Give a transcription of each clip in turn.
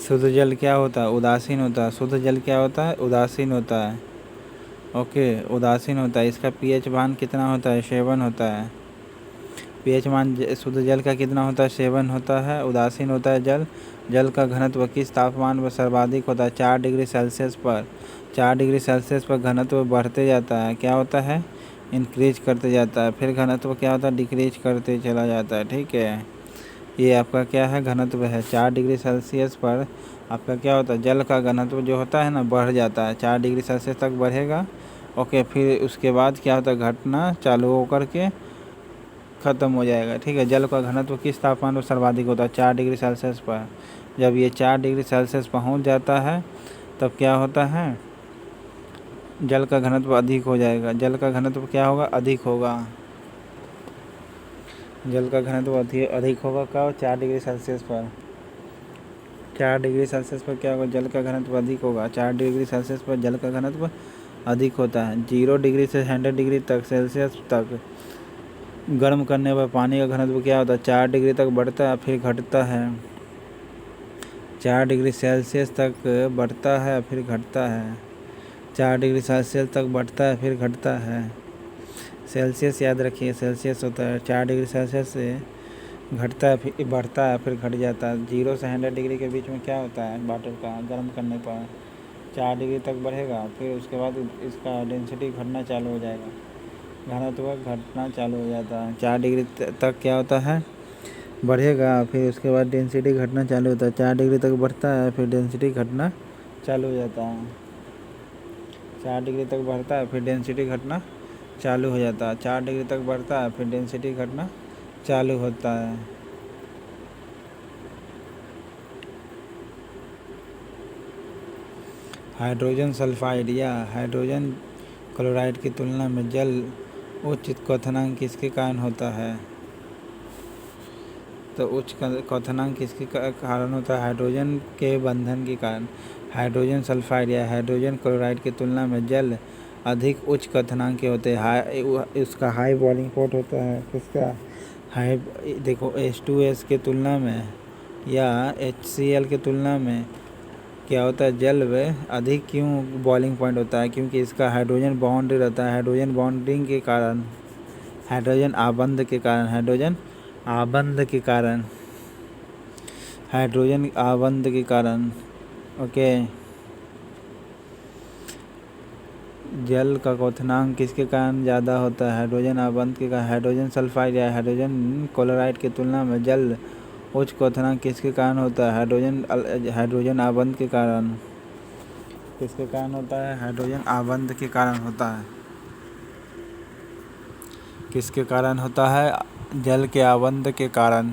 शुद्ध जल क्या होता है? उदासीन होता है। शुद्ध जल क्या होता है? उदासीन होता है। ओके, उदासीन होता है। इसका पीएच मान कितना होता है? 7 होता है। पीएच मान शुद्ध जल का कितना होता है? 7 होता है। उदासीन होता है जल। जल का घनत्व किस तापमान पर सर्वाधिक होता है? 4 डिग्री सेल्सियस पर। 4 डिग्री सेल्सियस पर घनत्व बढ़ते जाता है, क्या होता है? इंक्रीज करते जाता है। फिर घनत्व क्या होता है? डिक्रीज करते चला जाता है। ठीक है, ये आपका क्या है? घनत्व है। 4 डिग्री सेल्सियस पर आपका क्या होता है? जल का घनत्व जो होता है ना, बढ़ जाता है। 4 डिग्री सेल्सियस तक बढ़ेगा। ओके, फिर उसके बाद क्या होता है? घटना चालू होकर के ख़त्म हो जाएगा। ठीक है, जल का घनत्व किस तापमान पर सर्वाधिक होता है? 4 डिग्री सेल्सियस पर। जब ये 4 डिग्री सेल्सियस पहुंच जाता है तब क्या होता है? जल का घनत्व अधिक हो जाएगा। जल का घनत्व क्या होगा? अधिक होगा। जल का घनत्व अधिक होगा कब? 4 डिग्री सेल्सियस पर। 4 डिग्री सेल्सियस पर क्या होगा? जल का घनत्व अधिक होगा। 4 डिग्री सेल्सियस पर जल का घनत्व अधिक होता है। 0 डिग्री से 100 डिग्री तक सेल्सियस तक गर्म करने पर पानी का घनत्व क्या होता है? 4 डिग्री तक बढ़ता है फिर घटता है। 4 डिग्री सेल्सियस तक बढ़ता है फिर घटता है। 4 डिग्री सेल्सियस तक बढ़ता है फिर घटता है। सेल्सियस याद रखिए, सेल्सियस होता है। 4 डिग्री सेल्सियस से घटता है फिर बढ़ता है फिर घट जाता है। 0 से 100 डिग्री के बीच में क्या होता है? वाटर का गर्म करने पर 4 डिग्री तक बढ़ेगा, फिर उसके बाद इसका डेंसिटी घटना चालू हो जाएगा, घनत्व घटना चालू हो जाता है। 4 डिग्री तक क्या होता है? बढ़ेगा, फिर उसके बाद डेंसिटी घटना चालू होता है। 4 डिग्री तक बढ़ता है फिर डेंसिटी घटना चालू हो जाता है। 4 डिग्री तक बढ़ता है फिर डेंसिटी घटना चालू हो जाता है। 4 डिग्री तक बढ़ता है फिर डेंसिटी घटना चालू होता है। हाइड्रोजन सल्फाइड या हाइड्रोजन क्लोराइड की तुलना में जल उच्च क्वथनांक किसके कारण होता है? तो उच्च क्वथनांक किसके कारण होता है? हाइड्रोजन के बंधन के कारण। हाइड्रोजन सल्फाइड या हाइड्रोजन क्लोराइड की तुलना में जल अधिक उच्च क्वथनांक के होते हैं। इसका हाई बॉइलिंग पॉइंट होता है। किसका हाई? देखो, H2S के तुलना में या HCl के तुलना में क्या होता है? जल में अधिक क्यों बॉइलिंग पॉइंट होता है? क्योंकि इसका हाइड्रोजन बॉन्ड रहता है। हाइड्रोजन बॉन्डिंग के कारण, हाइड्रोजन आबंध के कारण, हाइड्रोजन आबंध के कारण, हाइड्रोजन आबंध के कारण। ओके, जल का क्वथनांक किसके कारण ज़्यादा होता है? हाइड्रोजन आबंध के कारण। हाइड्रोजन सल्फाइड या हाइड्रोजन क्लोराइड की तुलना में जल उच्च क्वथनांक किसके कारण होता है? हाइड्रोजन आबंध के कारण। किसके कारण होता है? हाइड्रोजन आबंध के कारण होता है। किसके कारण होता है? जल के आबंध के कारण।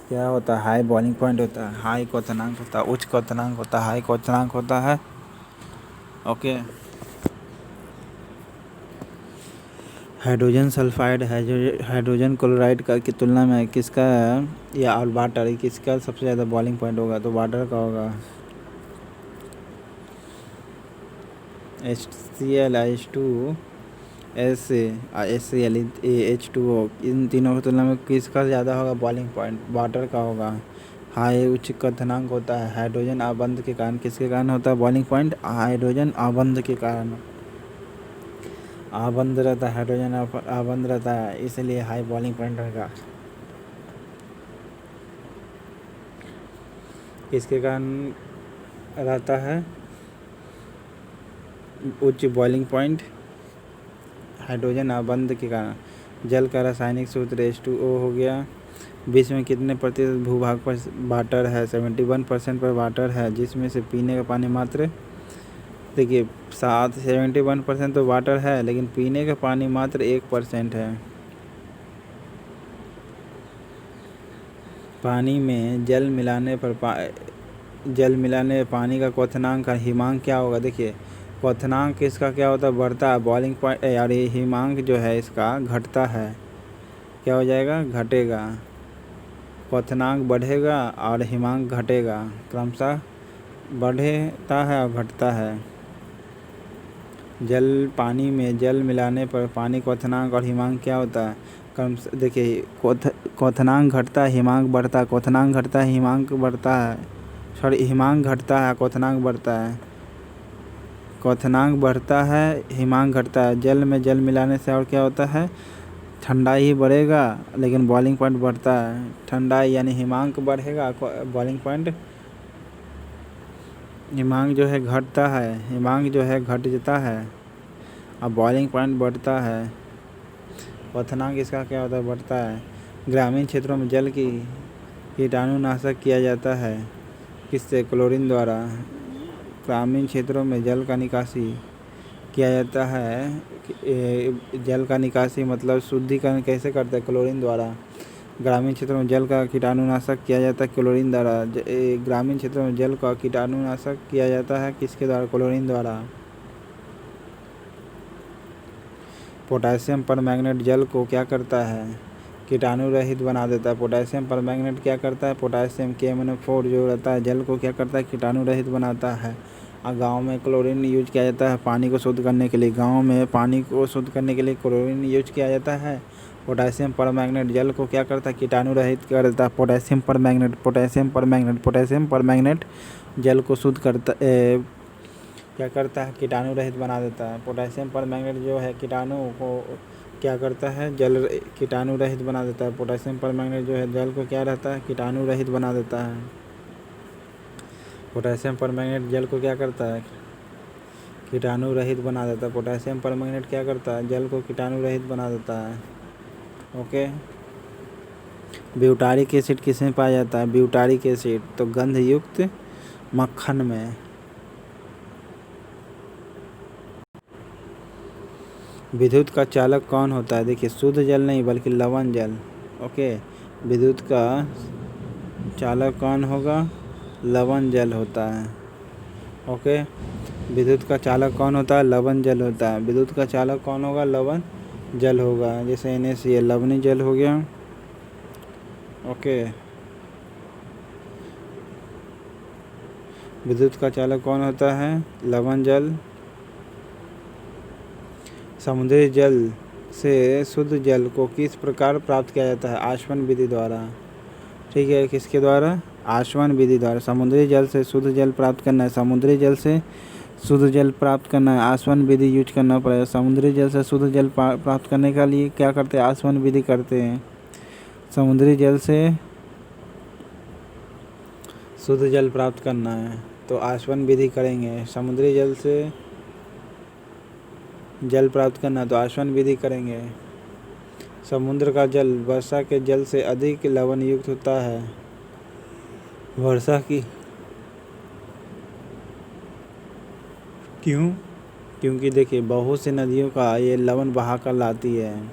क्या होता है? हाई बॉइलिंग पॉइंट होता है, हाई क्वथनांक होता है, उच्च क्वथनांक होता है, हाई क्वथनांक होता है। Okay, hydrogen sulphide hydrogen chloride का की तुलना में किसका या और वाटर किसका सबसे ज़्यादा बॉइलिंग पॉइंट होगा? तो वाटर का होगा। HCl, HCl, H2O, इन तीनों की तुलना में किसका ज़्यादा होगा बॉइलिंग पॉइंट? वाटर का होगा। हाई उच्च क्वथनांक होता है हाइड्रोजन आबंध के कारण। किसके कारण होता है बॉइलिंग पॉइंट? हाइड्रोजन आबंध के कारण। आबंध रहता है, हाइड्रोजन आबंध रहता है, इसलिए हाई बॉइलिंग पॉइंट रहेगा। किसके कारण रहता है उच्च बॉइलिंग पॉइंट? हाइड्रोजन आबंध के कारण। जल का रासायनिक सूत्र H2O हो गया। विश्व में कितने प्रतिशत भूभाग पर वाटर है? 71% पर वाटर है, जिसमें से पीने का पानी मात्र, देखिए 71% तो वाटर है, लेकिन पीने का पानी मात्र 1% है। पानी में जल मिलाने पर पानी का क्वथनांक का हिमांक क्या होगा? देखिए, क्वथनांक इसका क्या होता है? बढ़ता है। बॉइलिंग पॉइंट यार, ये हिमांक जो है इसका घटता है। क्या हो जाएगा? घटेगा। क्वथनांक बढ़ेगा और हिमांक घटेगा, क्रमशः बढ़ता है और घटता है। पानी में जल मिलाने पर पानी क्वथनांक और हिमांक क्या होता है? देखिए, क्वथनांक घटता है, हिमांक बढ़ता है। क्वथनांक घटता है, हिमांक बढ़ता है। सॉरी, हिमांक घटता है, क्वथनांक बढ़ता है। क्वथनांक बढ़ता है, हिमांक घटता है। जल में जल मिलाने से और क्या होता है, ठंडाई ही बढ़ेगा लेकिन बॉइलिंग पॉइंट बढ़ता है। ठंडाई यानी हिमांक बढ़ेगा, बॉइलिंग पॉइंट, हिमांक जो है घटता है, हिमांक जो है घट जाता है और बॉइलिंग पॉइंट बढ़ता है। क्वथनांक इसका क्या होता है, बढ़ता है। ग्रामीण क्षेत्रों में जल की कीटाणुनाशक किया जाता है, किससे, क्लोरीन द्वारा। ग्रामीण क्षेत्रों में जल का निकासी किया जाता है, जल का निकासी मतलब शुद्धिकरण कैसे करते हैं, क्लोरीन द्वारा। ग्रामीण क्षेत्रों में जल का कीटाणुनाशक किया जाता है क्लोरीन द्वारा। ग्रामीण क्षेत्रों में जल का कीटाणुनाशक किया जाता है किसके द्वारा, क्लोरीन द्वारा। पोटेशियम परमैंगनेट जल को क्या करता है, कीटाणु रहित बना देता है। पोटेशियम परमैंगनेट क्या करता है, पोटेशियम KMnO4 जो रहता है जल को क्या करता है, कीटाणु रहित बनाता है। और गांव में क्लोरीन यूज किया जाता है पानी को शुद्ध करने के लिए। गांव में पानी को शुद्ध करने के लिए क्लोरीन यूज किया जाता है। पोटेशियम परमैंगनेट जल को क्या करता है, कीटाणु रहित कर देता है। पोटेशियम परमैंगनेट जल को शुद्ध करता क्या करता है, कीटाणु रहित बना देता है। पोटेशियम परमैंगनेट जो है कीटाणु को क्या करता है, जल कीटाणु रहित बना देता है। पोटेशियम परमैंगनेट जो है जल को क्या रहता है, कीटाणु रहित बना देता है। पोटेशियम परमैंगनेट जल को क्या करता है, कीटाणु रहित बना देता है। पोटेशियम परमैंगनेट क्या करता है, जल को कीटाणु रहित बना देता है। ओके। ब्यूटारिक एसिड किसमें पाया जाता है, ब्यूटारिक एसिड तो गंध युक्त मक्खन में। विद्युत का चालक कौन होता है, देखिए शुद्ध जल नहीं बल्कि लवण जल। ओके, विद्युत का चालक कौन होगा, लवण जल होता है। ओके, विद्युत का चालक कौन होता है, लवण जल होता है। विद्युत का चालक कौन होगा, लवण जल होगा। जैसे NaCl लवणीय जल हो गया। ओके, विद्युत का चालक कौन होता है, लवण जल। समुद्री जल से शुद्ध जल को किस प्रकार प्राप्त किया जाता है, आचमन विधि द्वारा। ठीक है, किसके द्वारा, आचमन विधि द्वारा। समुद्री जल से शुद्ध जल प्राप्त करना है, समुद्री जल से शुद्ध जल प्राप्त करना है, आचमन विधि यूज करना पड़ेगा। समुद्री जल से शुद्ध जल प्राप्त करने के लिए क्या करते हैं, आचमन विधि करते हैं। समुद्री जल से शुद्ध जल प्राप्त करना है तो आचमन विधि करेंगे। समुद्री जल से जल प्राप्त करना तो आचमन विधि करेंगे। समुद्र का जल वर्षा के जल से अधिक लवण युक्त होता है। वर्षा की क्यों, क्योंकि देखिए बहुत सी नदियों का ये लवण बहा कर लाती है,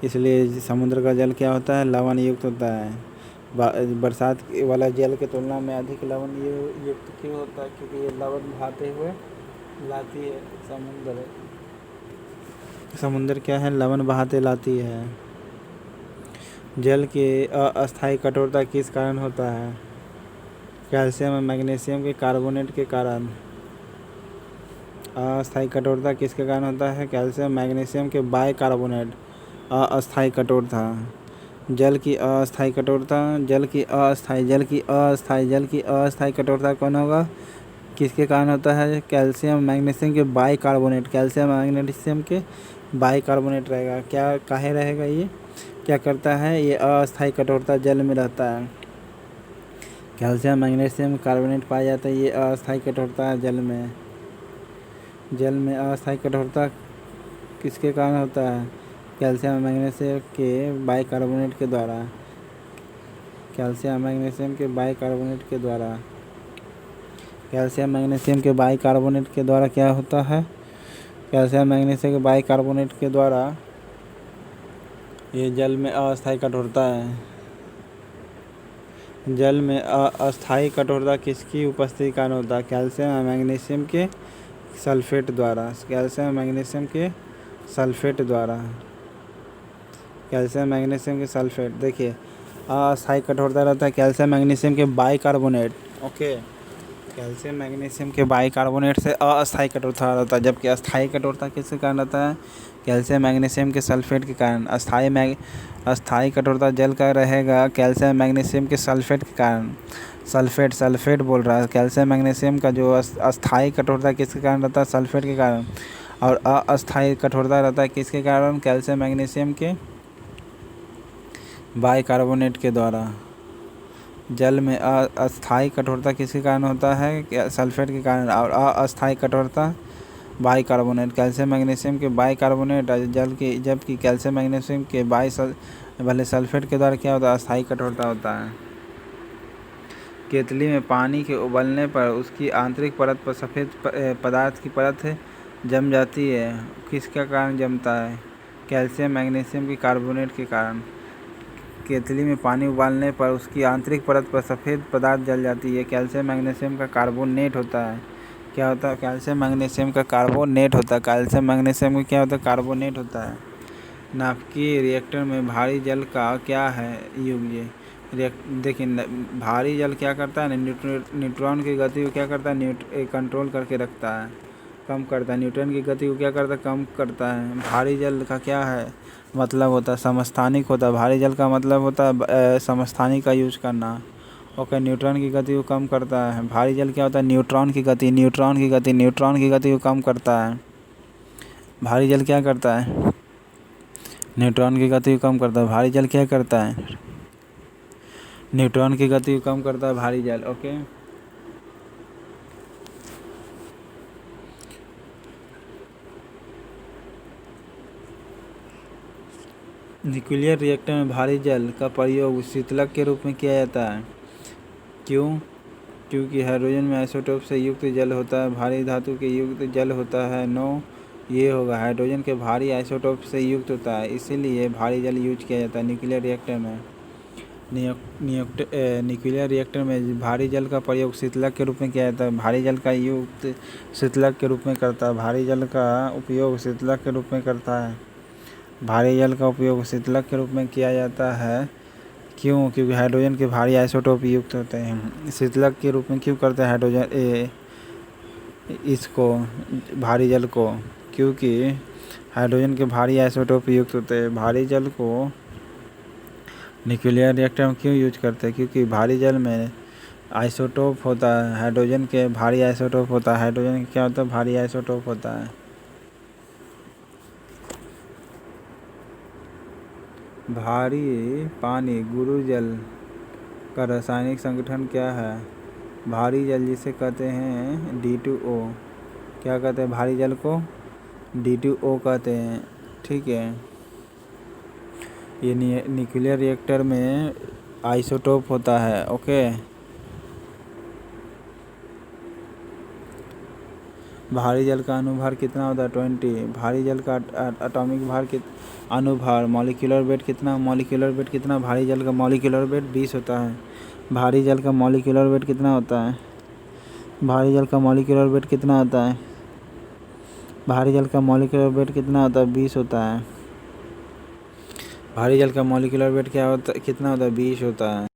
इसलिए समुद्र का जल क्या होता है, लवण युक्त होता है। बरसात वाला जल के तुलना में अधिक लवण युक्त क्यों होता है, क्योंकि ये लवण बहाते हुए लाती है। समुद्र क्या है, लवण बहाते लाती है। जल की अस्थायी कठोरता किस कारण होता है, कैल्शियम और मैग्नीशियम के कार्बोनेट के कारण। अस्थायी कठोरता किसके कारण होता है, कैल्शियम मैग्नीशियम के बाइकार्बोनेट। अस्थायी कठोरता, जल की अस्थायी कठोरता, जल की अस्थायी कठोरता कौन होगा, किसके कारण होता है, कैल्शियम मैग्नीशियम के बाइकार्बोनेट। कैल्शियम मैग्नीशियम के बाइकार्बोनेट रहेगा। क्या काहे रहेगा, ये क्या करता है, ये अस्थायी कठोरता जल में रहता है। कैल्शियम मैग्नीशियम कार्बोनेट पाया जाता है, ये अस्थायी कठोरता है जल में। जल में अस्थायी कठोरता किसके कारण होता है, कैल्शियम मैग्नीशियम के बाइकार्बोनेट के द्वारा। कैल्शियम मैग्नीशियम के बाइकार्बोनेट के द्वारा, कैल्शियम मैग्नीशियम के बाइकार्बोनेट के द्वारा क्या होता है, कैल्शियम मैग्नीशियम के बाइकार्बोनेट के द्वारा ये जल में अस्थायी कठोरता है। जल में अस्थायी कठोरता किसकी उपस्थिति कारण होता है, कैल्शियम और मैग्नीशियम के सल्फेट द्वारा। कैल्शियम मैग्नीशियम के सल्फेट द्वारा, कैल्शियम मैग्नीशियम के सल्फेट। देखिए अस्थायी कठोरता रहता है कैल्शियम मैग्नीशियम के बाइकार्बोनेट। ओके, कैल्शियम मैग्नीशियम के बाइकार्बोनेट से अस्थायी कठोरता रहता है, जबकि अस्थायी कठोरता किसके कारण रहता है? कैल्शियम मैग्नीशियम के सल्फेट के कारण। अस्थायी कठोरता जल का रहेगा कैल्शियम मैग्नीशियम के सल्फेट के कारण। सल्फेट बोल रहा है। कैल्शियम मैग्नीशियम का जो अस्थायी कठोरता किसके कारण रहता है? सल्फेट के कारण। और अस्थायी कठोरता रहता है किसके कारण? कैल्शियम मैग्नीशियम के बाइकार्बोनेट के द्वारा। जल में अस्थायी कठोरता किसके कारण होता है? सल्फेट के कारण। और अस्थायी कठोरता बाइकार्बोनेट। कैल्शियम मैग्नीशियम के बाइकार्बोनेट जल की, जबकि कैल्शियम मैग्नीशियम के भले सल्फेट के द्वारा क्या होता है? अस्थायी कठोरता होता है। केतली में पानी के उबलने पर उसकी आंतरिक परत पर सफ़ेद पदार्थ की परत जम जाती है। किसके कारण जमता है? कैल्शियम मैग्नीशियम के कार्बोनेट के कारण। केतली में पानी उबालने पर उसकी आंतरिक परत पर सफ़ेद पदार्थ जल जाती है। कैल्शियम मैग्नीशियम का कार्बोनेट होता है। क्या होता है? कैल्शियम मैग्नीशियम का कार्बोनेट होता है। कैल्शियम मैग्नीशियम का क्या होता है? कार्बोनेट होता है। नाभिकीय रिएक्टर में भारी जल का क्या है युग? ये देखिए, भारी जल क्या करता है? न्यूट्रॉन की गति को क्या करता है? कंट्रोल करके रखता है, कम करता है। न्यूट्रॉन की गति को क्या करता है? कम करता है। भारी जल का क्या है मतलब होता है? समस्थानिक होता है। भारी जल का मतलब होता है समस्थानिक का यूज करना। ओके, न्यूट्रॉन की गति को कम करता है। भारी जल क्या होता है? न्यूट्रॉन की गति को कम करता है। भारी जल क्या करता है? न्यूट्रॉन की गति को कम करता है। भारी जल क्या करता है? न्यूट्रॉन की गति को कम करता है भारी जल। ओके, न्यूक्लियर रिएक्टर में भारी जल का प्रयोग शीतलक के रूप में किया जाता है। क्यों? क्योंकि हाइड्रोजन में आइसोटोप से युक्त जल होता है, भारी धातु के युक्त जल होता है। ये होगा, हाइड्रोजन के भारी आइसोटोप से युक्त होता है, इसीलिए भारी जल यूज किया जाता है न्यूक्लियर रिएक्टर में। न्यूक्लियर रिएक्टर में भारी जल का प्रयोग शीतलक के रूप में किया जाता है। भारी जल का युक्त शीतलक के रूप में करता है। भारी जल का उपयोग शीतलक के रूप में करता है। भारी जल का उपयोग शीतलक के रूप में किया जाता है। क्यों? क्योंकि हाइड्रोजन के भारी आइसोटोप युक्त होते हैं। शीतलक के रूप में क्यों करते हैं हाइड्रोजन इसको, भारी जल को? क्योंकि हाइड्रोजन के भारी आइसोटोप युक्त होते हैं। भारी जल को न्यूक्लियर रिएक्टर में क्यों यूज करते हैं? क्योंकि भारी जल में आइसोटोप होता है, हाइड्रोजन के भारी आइसोटोप होता है। हाइड्रोजन क्या होता है? भारी आइसोटोप होता है। भारी पानी गुरु जल का रासायनिक संगठन क्या है? भारी जल जिसे कहते हैं D2O। क्या कहते हैं भारी जल को? D2O कहते हैं। ठीक है, ये न्यूक्लियर रिएक्टर में आइसोटोप होता है। ओके, भारी जल का अनुभार कितना होता है? 20। भारी जल का एटॉमिक भार अनुभार मॉलिक्यूलर वेट कितना? भारी जल का मॉलिक्यूलर वेट 20 होता है। भारी जल का मॉलिक्यूलर वेट कितना होता है? भारी जल का मॉलिक्यूलर वेट कितना होता है? भारी जल का मॉलिक्यूलर वेट कितना होता है? 20 होता है। भारी जल का मॉलिक्यूलर वेट कितना होता है? 20 होता है।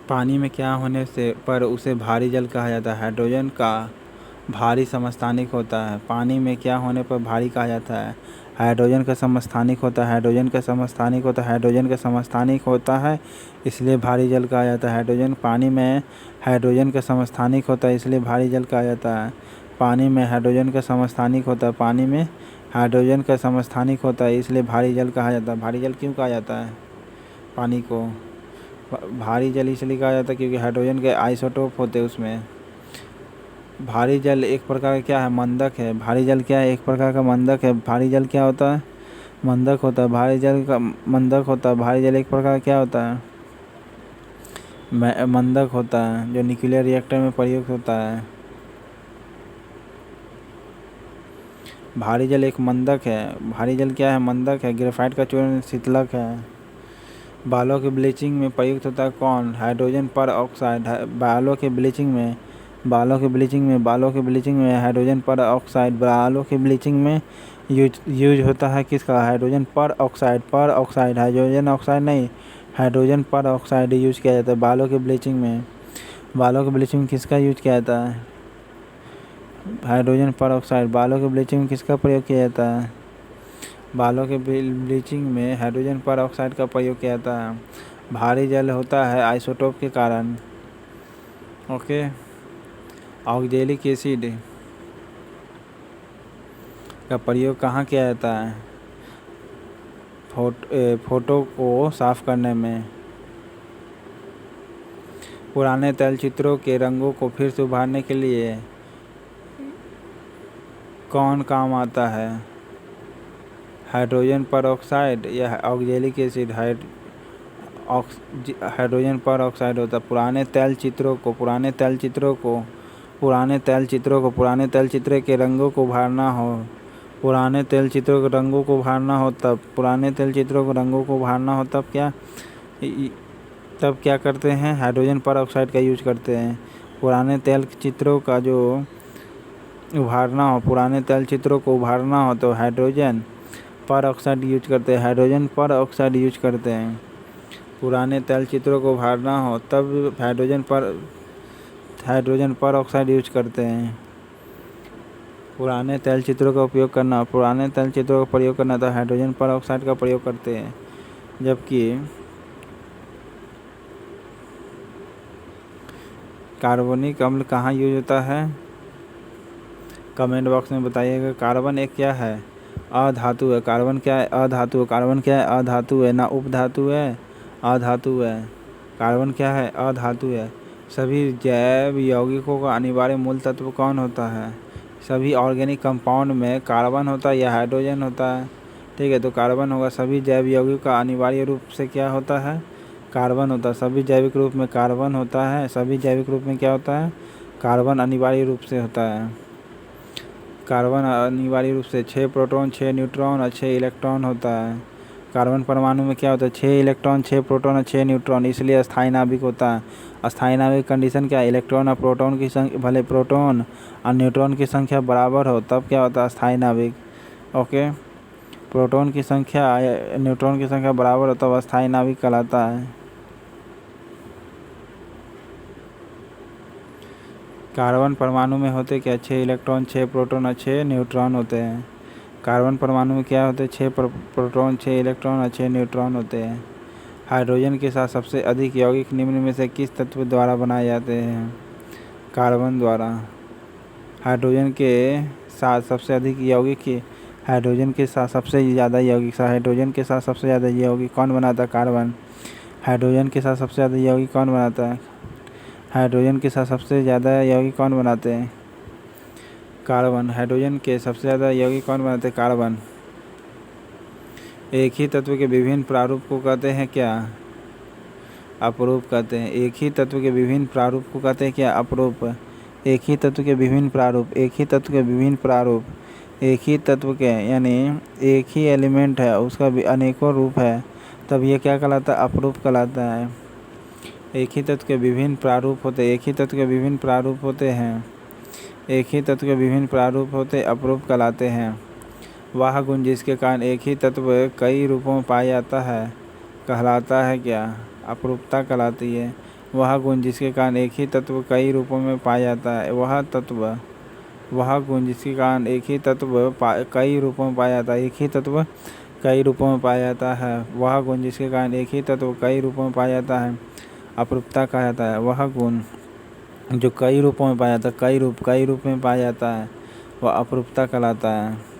पानी में क्या होने से पर उसे भारी जल कहा जाता है? हाइड्रोजन का भारी समस्थानिक होता है। पानी में क्या होने पर भारी कहा जाता है? हाइड्रोजन का समस्थानिक होता है। हाइड्रोजन का समस्थानिक होता है, इसलिए भारी जल कहा जाता है। पानी में हाइड्रोजन का समस्थानिक होता है, इसलिए भारी जल कहा जाता है। पानी में हाइड्रोजन का समस्थानिक होता है। पानी में हाइड्रोजन का समस्थानिक होता है, इसलिए भारी जल कहा जाता है। भारी जल क्यों कहा जाता है? पानी को भारी जल इसलिए कहा जाता है क्योंकि हाइड्रोजन के आइसोटोप होते हैं उसमें। भारी जल एक प्रकार का क्या है? मंदक है। भारी जल क्या है? एक प्रकार का मंदक है। भारी जल क्या होता है? मंदक होता है। भारी जल का मंदक होता है। भारी जल एक प्रकार क्या होता है? मंदक होता है, जो न्यूक्लियर रिएक्टर में प्रयुक्त होता है। भारी जल एक मंदक है। भारी जल क्या है? मंदक है। ग्रेफाइट का चूर्ण शीतलक है। बालों के ब्लीचिंग में प्रयुक्त होता है कौन? हाइड्रोजन पर ऑक्साइड। बालों के ब्लीचिंग में हाइड्रोजन पर ऑक्साइड। बालों के ब्लीचिंग में यूज होता है किसका? हाइड्रोजन पर ऑक्साइड। हाइड्रोजन ऑक्साइड नहीं, हाइड्रोजन पर ऑक्साइड यूज किया जाता है बालों के ब्लीचिंग में। बालों के ब्लीचिंग में किसका यूज किया जाता है? हाइड्रोजन पर ऑक्साइड। बालों के ब्लीचिंग में किसका प्रयोग किया जाता है? बालों के ब्लीचिंग में हाइड्रोजन पर ऑक्साइड का प्रयोग किया जाता है। भारी जल होता है आइसोटोप के कारण। ओके। ऑक्जेलिक एसिड का प्रयोग कहाँ किया जाता है? फोटो को साफ करने में। पुराने तैलचित्रों के रंगों को फिर से उभारने के लिए कौन काम आता है? हाइड्रोजन पर ऑक्साइड या ऑक्जेलिक एसिड? हाइड्रोजन पर ऑक्साइड होता है। पुराने तैलचित्रों के रंगों को उभारना हो, पुराने तैलचित्रों के रंगों को उभारना हो तब क्या करते हैं? हाइड्रोजन पर ऑक्साइड का यूज करते हैं। पुराने तैलचित्रों का जो उभारना हो, पुराने तैलचित्रों को उभारना हो तो हाइड्रोजन पर ऑक्साइड यूज करते हैं। पुराने तैलचित्रों को उभारना हो तब हाइड्रोजन पर ऑक्साइड यूज करते हैं। पुराने तैलचित्रों का प्रयोग करना तो हाइड्रोजन पर ऑक्साइड का प्रयोग करते हैं। जबकि कार्बनिक अम्ल कहाँ यूज होता है? कमेंट बॉक्स में बताइएगा। कार्बन एक क्या है? अधातु है। कार्बन क्या है? अधातु है, ना उपधातु है, अधातु है। कार्बन क्या है? अधातु है। सभी जैव यौगिकों का अनिवार्य मूल तत्व कौन होता है? सभी ऑर्गेनिक कंपाउंड में कार्बन होता है या हाइड्रोजन होता है? ठीक है, तो कार्बन होगा। सभी जैव यौगिकों का अनिवार्य रूप से क्या होता है? कार्बन होता है। सभी जैविक रूप में कार्बन होता है। सभी जैविक रूप में क्या होता है? कार्बन अनिवार्य रूप से होता है। कार्बन अनिवार्य रूप से 6 प्रोटॉन 6 न्यूट्रॉन और 6 इलेक्ट्रॉन होता है। कार्बन परमाणु में क्या होता है? 6 इलेक्ट्रॉन 6 प्रोटॉन और 6 न्यूट्रॉन, इसलिए अस्थायी नाभिक होता है। अस्थायी नाभिक कंडीशन क्या है? इलेक्ट्रॉन और प्रोटॉन की संख्या, भले प्रोटॉन और न्यूट्रॉन की संख्या बराबर हो तब क्या होता है? अस्थायी नाभिक। ओके। प्रोटॉन की संख्या न्यूट्रॉन की संख्या बराबर हो तब अस्थायी नाभिक कहलाता है। कार्बन परमाणु में होते क्या? 6 इलेक्ट्रॉन 6 प्रोटॉन और 6 न्यूट्रॉन होते हैं। कार्बन परमाणु में क्या होते हैं? 6 प्रोटॉन 6 इलेक्ट्रॉन और 6 न्यूट्रॉन होते हैं। हाइड्रोजन के साथ सबसे अधिक यौगिक निम्न में से किस तत्व द्वारा बनाए जाते हैं? कार्बन द्वारा। हाइड्रोजन के साथ सबसे अधिक यौगिक हाइड्रोजन के साथ सबसे ज़्यादा यौगिक कौन बनाता है? कार्बन। हाइड्रोजन के साथ सबसे ज़्यादा यौगिक कौन बनाता है? हाइड्रोजन के साथ सबसे ज़्यादा यौगिक कौन बनाते हैं? कार्बन। हाइड्रोजन के सबसे ज़्यादा यौगिक कौन बनाते हैं? कार्बन। एक ही तत्व के विभिन्न प्रारूप को कहते हैं क्या? अपरूप कहते हैं। एक ही तत्व के विभिन्न प्रारूप को कहते हैं क्या? अपरूप। एक ही तत्व के विभिन्न प्रारूप यानी एक ही एलिमेंट है उसका भी अनेकों रूप है तब ये क्या कहलाता है? अपरूप कहलाता है। एक ही तत्व के विभिन्न प्रारूप होते अपरूप कहलाते हैं। वह गुण जिसके कारण एक ही तत्व कई रूपों में पाया जाता है कहलाता है क्या? अपरूपता कहलाती है। वह गुण जिसके कारण एक ही तत्व कई रूपों में पाया जाता है वह गुण जिसके कारण एक ही तत्व कई रूपों में पाया जाता है अपरूपता कहा जाता है। वह गुण जो कई रूप में पाया जाता है वह अपरूपता कहलाता है।